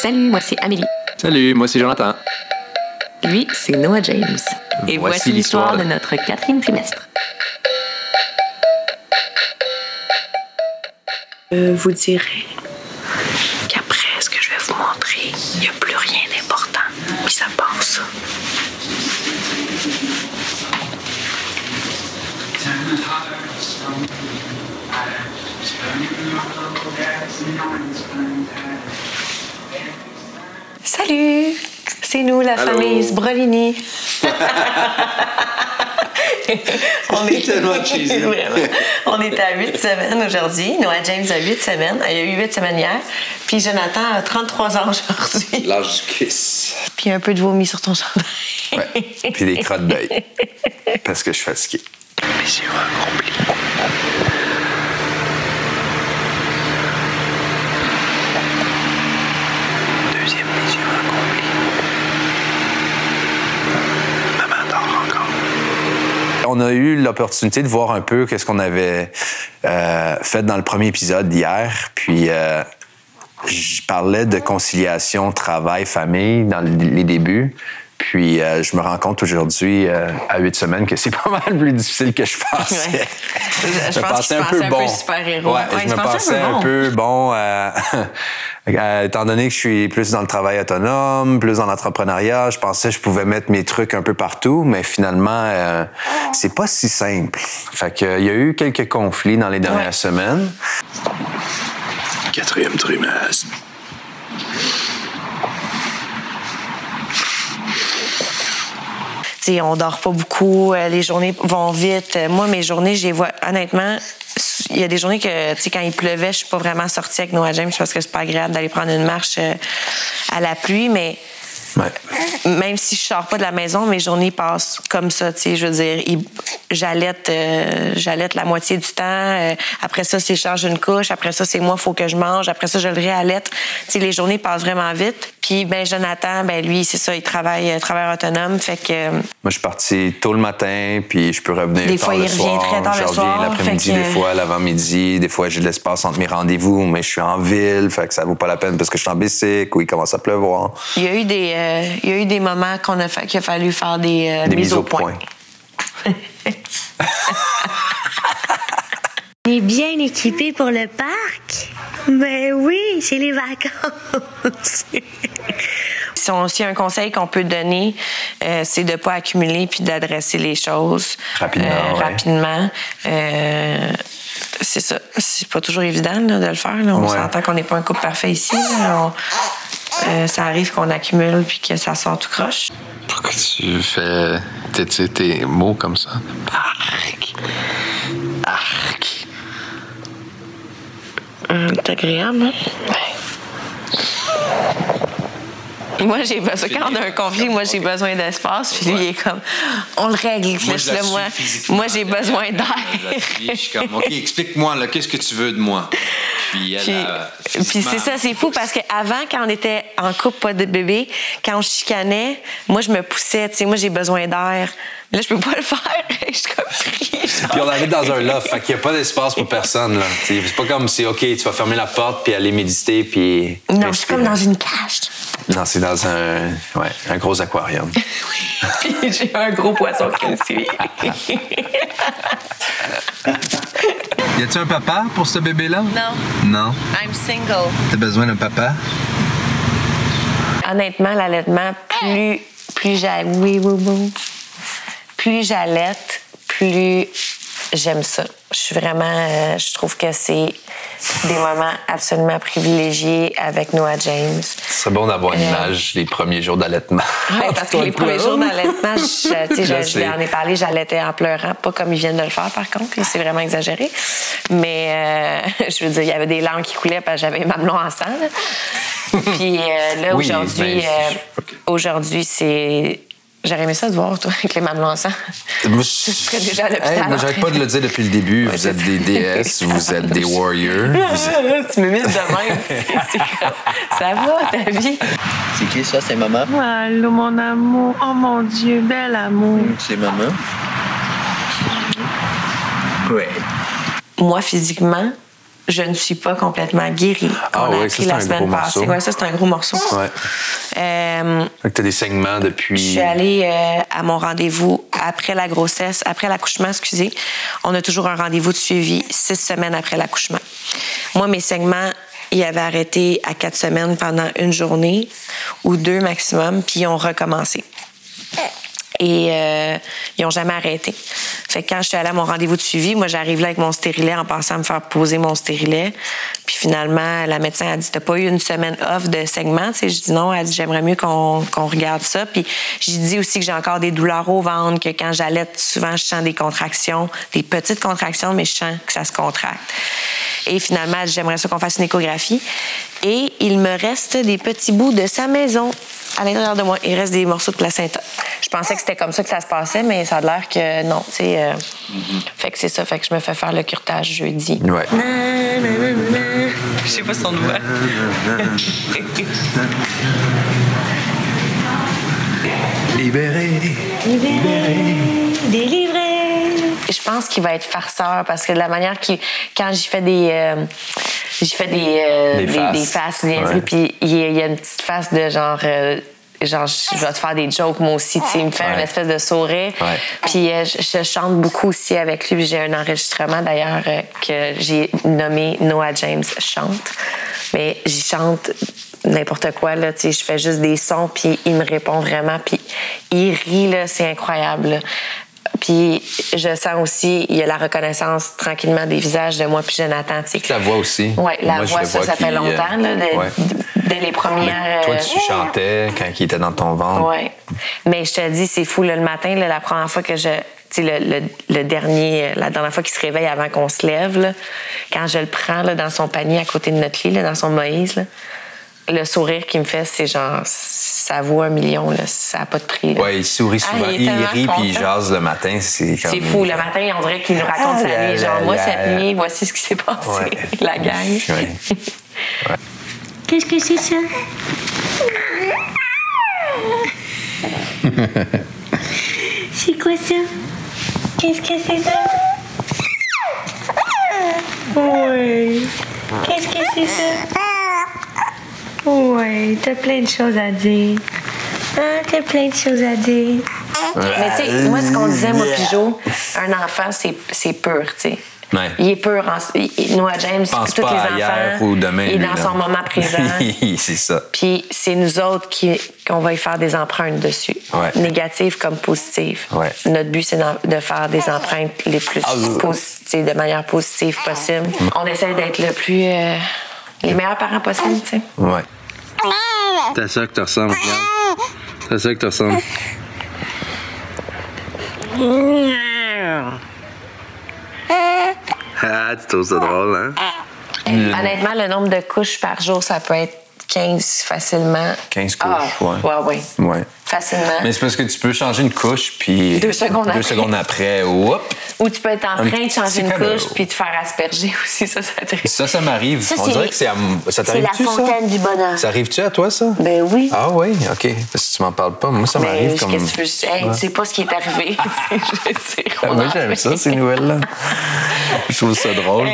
Salut, moi c'est Amélie. Salut, moi c'est Jonathan. Lui, c'est Noah James. Et voici l'histoire de notre 4e trimestre. Vous direz qu'après ce que je vais vous montrer, il n'y a plus rien d'important. Puis ça passe. Salut! C'est nous, la famille Sbrolini. On est tellement cheesy. Vraiment. On est à 8 semaines aujourd'hui. Noah James a 8 semaines. Il y a eu 8 semaines hier. Puis Jonathan a 33 ans aujourd'hui. L'âge du kiss. Puis un peu de vomi sur ton chandail. Ouais. Puis des crottes d'œil. Parce que je suis fatigué. Mission accomplie. Deuxième mission accomplie. Maman dort encore. On a eu l'opportunité de voir un peu ce qu'on avait fait dans le premier épisode d'hier. Puis je parlais de conciliation travail-famille dans les débuts. Puis je me rends compte aujourd'hui, à 8 semaines, que c'est pas mal plus difficile que je pensais. Ouais. Je pense que tu pensais un peu super-héros. Ouais, je me pensais un peu bon. Étant donné que je suis plus dans le travail autonome, plus dans l'entrepreneuriat, je pensais que je pouvais mettre mes trucs un peu partout, mais finalement, c'est pas si simple. Fait que, il y a eu quelques conflits dans les dernières semaines. 4e trimestre. T'sais, on dort pas beaucoup, les journées vont vite. Moi, mes journées, je les vois, honnêtement, il y a des journées que, tu sais, quand il pleuvait, je suis pas vraiment sortie avec Noah James parce que c'est pas agréable d'aller prendre une marche à la pluie, mais même si je sors pas de la maison, mes journées passent comme ça, tu sais, je veux dire, j'allaite la moitié du temps, après ça, c'est je change une couche, après ça, c'est moi, faut que je mange, après ça, je le réallaite. Tu sais, les journées passent vraiment vite. Puis, ben Jonathan, ben lui, c'est ça, il travaille autonome, fait que... Moi, je suis parti tôt le matin, puis je peux revenir des tard fois, le il soir. revient très tard le soir. Je reviens l'après-midi, des fois, l'avant-midi. Des fois, j'ai de l'espace entre mes rendez-vous, mais je suis en ville, fait que ça vaut pas la peine parce que je suis en bicycle ou il commence à pleuvoir. Il y a eu des moments qu'il a fallu faire des mises au point. On est bien équipé pour le parc? Ben oui, c'est les vacances. Si un conseil qu'on peut donner, c'est de ne pas accumuler puis d'adresser les choses rapidement. C'est ça. C'est pas toujours évident là, de le faire. Là. On s'entend qu'on n'est pas un couple parfait ici. Ça arrive qu'on accumule puis que ça sort tout croche. Pourquoi tu fais tes mots comme ça? Arc. Arc. C'est agréable, hein? Ouais. Moi, j'ai besoin, quand on a un conflit, moi, j'ai besoin d'espace. Puis lui, il est comme, on le règle. Moi, j'ai besoin d'air. Je suis comme, OK, explique-moi, là, qu'est-ce que tu veux de moi? Puis c'est ça, c'est fou parce qu'avant, quand on était en couple, pas de bébé, quand on chicanait, moi, je me poussais. Tu sais, moi, j'ai besoin d'air. Là, je peux pas le faire. Je suis comme pris. Puis on arrive dans un loft, fait qu'il n'y a pas d'espace pour personne. Là. C'est pas comme si, OK, tu vas fermer la porte puis aller méditer puis... Non, je suis comme dans une cage. Non, c'est dans un gros aquarium. Oui. Puis j'ai un gros poisson qui me suit. Y a-tu un papa pour ce bébé-là? Non. Non? I'm single. T'as besoin d'un papa? Honnêtement, l'allaitement, plus j'allaite, plus j'aime ça. Je trouve que c'est des moments absolument privilégiés avec Noah James. Ce serait bon d'avoir une image des premiers jours d'allaitement. Oui, parce que les premiers jours d'allaitement, je lui en ai parlé, j'allaitais en pleurant. Pas comme ils viennent de le faire, par contre. C'est vraiment exagéré. Mais, je veux dire, il y avait des larmes qui coulaient parce que j'avais ma mamelon en sang. Puis là, aujourd'hui, c'est... J'aurais aimé ça de voir, toi, avec les mamelons en sang. Moi, tu serais déjà à l'hôpital. Moi, j'arrête pas de le dire depuis le début. Vous êtes des déesses, vous êtes des warriors. Tu me mises de même. Ça va, ta vie? C'est qui ça? C'est maman? Allô, mon amour. Oh, mon Dieu, bel amour. C'est maman? Oui. Moi, physiquement, Je ne suis pas complètement guérie. Ah qu'on a oui, appris ça, c'est la un semaine gros passée. morceau. Ouais, ça, c'est un gros morceau. Ouais. Fait que t'as des saignements depuis... Je suis allée à mon rendez-vous après la grossesse, après l'accouchement, excusez. On a toujours un rendez-vous de suivi 6 semaines après l'accouchement. Moi, mes saignements, ils avaient arrêté à 4 semaines pendant une journée ou 2 maximum, puis ils ont recommencé. Et ils n'ont jamais arrêté. Fait que quand je suis allée à mon rendez-vous de suivi, moi, j'arrive là avec mon stérilet en pensant me faire poser mon stérilet. Puis finalement, la médecin a dit « T'as pas eu une semaine off de saignement? » Je dis non. Elle dit « J'aimerais mieux qu'on regarde ça. » Puis j'ai dit aussi que j'ai encore des douleurs au ventre, que quand j'allaite, souvent, je sens des contractions, des petites contractions, mais je sens que ça se contracte. Et finalement, elle dit « J'aimerais ça qu'on fasse une échographie. » Et il me reste des petits bouts de sa maison à l'intérieur de moi. Il reste des morceaux de placenta. Je pensais que c'était comme ça que ça se passait, mais ça a l'air que non, tu sais. Fait que c'est ça. Fait que je me fais faire le curetage jeudi. Ouais. Je sais pas son doigt. Libéré. Délivré. Je pense qu'il va être farceur parce que de la manière quand j'y fais des faces, des Ouais. puis il y a une petite face de genre je vais te faire des jokes moi aussi, tu sais, il me fait une espèce de sourire. Ouais. Puis je chante beaucoup aussi avec lui, puis j'ai un enregistrement d'ailleurs que j'ai nommé Noah James chante. Mais j'y chante n'importe quoi là, tu sais, je fais juste des sons puis il me répond vraiment puis il rit là, c'est incroyable. Là. Puis je sens aussi, il y a la reconnaissance tranquillement des visages de moi puis Jonathan. Tu sais. La voix aussi. Oui, la Moi, je voix, le vois ça fait longtemps, là, dès les premières... Toi, tu chantais quand il était dans ton ventre. Oui. Mais je te dis, c'est fou, là, le matin, là, la première fois que je... Tu sais, la dernière fois qu'il se réveille avant qu'on se lève, là, quand je le prends là, dans son panier à côté de notre lit, là, dans son Moïse, là, le sourire qu'il me fait, c'est genre... Ça vaut 1 million, là. Ça n'a pas de prix. Oui, il sourit souvent. Il est il tellement rit puis il content. jase le matin. C'est comme... C'est fou. Le matin, on dirait qu'il nous raconte sa vie. Genre, moi, cette nuit, voici ce qui s'est passé. Ouais. La gang. Ouais. Qu'est-ce que c'est ça? C'est quoi ça? Qu'est-ce que c'est ça? Oui. Qu'est-ce que c'est ça? Oui, t'as plein de choses à dire. Ah, t'as plein de choses à dire. Mais tu sais, moi, ce qu'on disait, moi, Pigeot, un enfant, c'est pur, tu sais. Ouais. Il est pur. Noah James, Pense tous les pas à enfants, hier ou demain. il est lui, dans là. son moment présent. C'est ça. Puis c'est nous autres qu'on va y faire des empreintes dessus, Ouais. négatives comme positives. Ouais. Notre but, c'est de faire des empreintes les plus positives, de manière positive possible. On essaie d'être le plus... les meilleurs parents possibles, tu sais. Ouais. C'est à ça que tu ressembles, regarde. C'est à ça que tu ressembles. Ah, tu trouves ça drôle, hein? Honnêtement, le nombre de couches par jour, ça peut être 15 facilement. 15 couches, ouais. Ouais. Facilement. Mais c'est parce que tu peux changer une couche, puis... 2 secondes après. 2 secondes après, whoop! Ou tu peux être en train de changer petit une cadeau. couche puis te faire asperger aussi, ça t'arrive. Ça m'arrive. Ça, On c'est dirait les- que c'est à... Ça C'est la t'arrive-tu, ça? fontaine du bonheur. Ça arrive-tu à toi, ça? Ben oui. Ah oui, OK. Parce que tu m'en parles pas. Moi, ça Mais m'arrive comme... qu'est-ce que tu veux? Hey, tu sais pas ce qui est arrivé. Je veux dire, on Moi, en j'aime fait. ça, ces nouvelles-là. Je trouve ça drôle.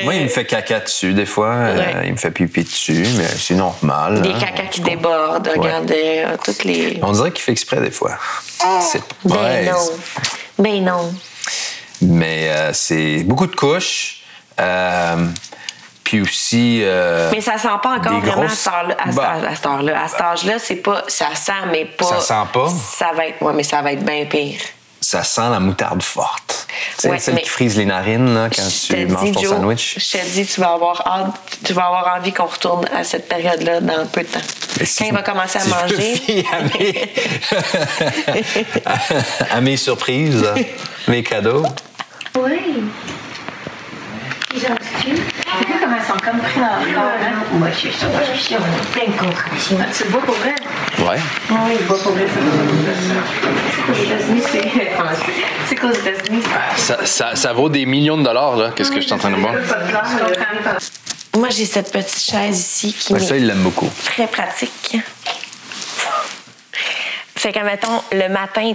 Moi, il me fait caca dessus, des fois. Ouais. Il me fait pipi dessus, mais c'est normal. Des hein. cacas qui débordent, regardez, toutes les... On dirait qu'il fait exprès, des fois. C'est Ben ouais, non. Ben non. Mais c'est beaucoup de couches. Puis aussi... Mais ça sent pas encore des vraiment grosses- à cet âge-là. À cet âge-là, c'est pas... Ça sent, mais pas... Ça sent pas? Ça va être... Ouais, mais ça va être bien pire. Ça sent la moutarde forte. Tu sais, Ouais, celle mais- qui frise les narines là, quand Je te tu manges dis, ton Joe, sandwich. je te dis, tu vas avoir envie qu'on retourne à cette période-là dans peu de temps. Mais si Quand il va commencer à si je me manger... fie à mes surprises, mes cadeaux. Oui. J'en suis. Tu vois comment elles sont comme pris dans le corps, hein? Moi, je suis sûre, plein de contractions. Tu le vois pour vrai? Ouais. Oui, il va pour vrai. C'est qu'aux États-Unis, c'est qu'aux États-Unis, Ça vaut des millions de dollars, là. Qu'est-ce que je suis en train de voir? Moi, j'ai cette petite chaise ici qui Ça, il l'aime beaucoup. très pratique. Fait que, mettons, le matin,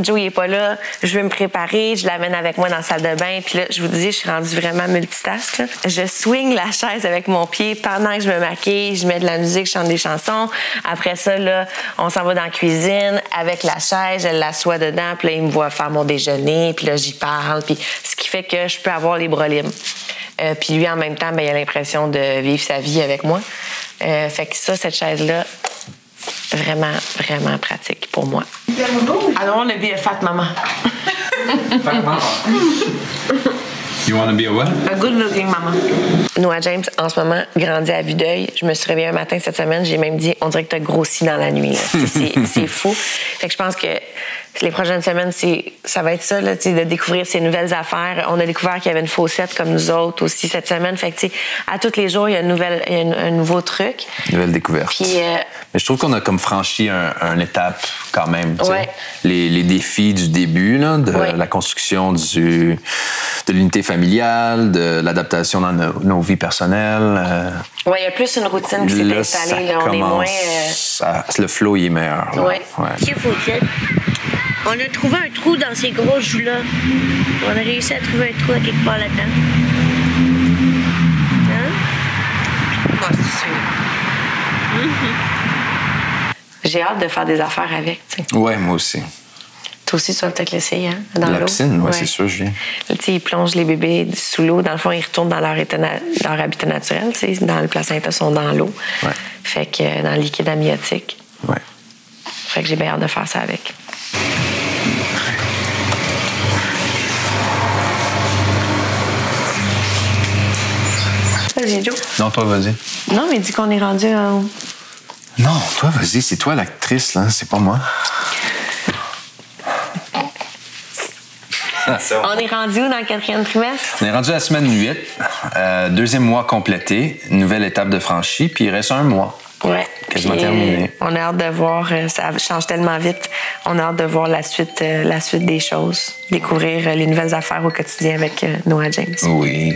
Joe, il est pas là, je veux me préparer, je l'amène avec moi dans la salle de bain, puis là, je vous dis, je suis rendue vraiment multitask, là. Je swing la chaise avec mon pied pendant que je me maquille, je mets de la musique, je chante des chansons. Après ça, là, on s'en va dans la cuisine avec la chaise, je l'assois dedans, puis là, il me voit faire mon déjeuner, puis là, j'y parle, puis ce qui fait que je peux avoir les bras libres. Puis lui, en même temps, ben, il a l'impression de vivre sa vie avec moi. Fait que ça, cette chaise-là, vraiment, vraiment pratique pour moi. I don't want to be a fat mama. Fat mama. You want to be a what? A good-looking mama. Noah James, en ce moment, grandit à vue d'œil. Je me suis réveillée un matin cette semaine, j'ai même dit, on dirait que t'as grossi dans la nuit. C'est fou. Fait que je pense que les prochaines semaines, ça va être ça, là, de découvrir ces nouvelles affaires. On a découvert qu'il y avait une faussette comme nous autres aussi cette semaine. Fait que, à tous les jours, il y a un nouveau truc. Nouvelle découverte. Puis, mais je trouve qu'on a comme franchi une étape quand même. Ouais. Les défis du début, là, de la construction de l'unité familiale, de l'adaptation dans nos vies personnelles. Oui, il y a plus une routine qui s'est installée. Là, on est moins. Le flow, il est meilleur. Oui. Qu'est-ce faussette? On a trouvé un trou dans ces gros joues-là. On a réussi à trouver un trou à quelque part là-dedans. Hein? J'ai hâte de faire des affaires avec. T'sais. Ouais, moi aussi. Toi aussi, tu vas peut-être l'essayer, hein? Dans la l'eau. piscine, oui, c'est sûr, je viens. Ils plongent les bébés sous l'eau. Dans le fond, ils retournent dans leur habitat naturel. Dans le placenta, ils sont dans l'eau. Ouais. Fait que dans le liquide amniotique. Ouais. Fait que j'ai bien hâte de faire ça avec. Vas-y, Joe. Non, toi, vas-y. Non, mais dis qu'on est rendu à... Non, toi, vas-y. C'est toi l'actrice, là. C'est pas moi. On est rendu où dans le 4e trimestre? On est rendu à la semaine 8. 2e mois complété. Nouvelle étape de franchie. Puis il reste 1 mois. Ouais. Quasiment terminé. On a hâte de voir, ça change tellement vite. On a hâte de voir la suite des choses. Découvrir les nouvelles affaires au quotidien avec Noah James. Oui.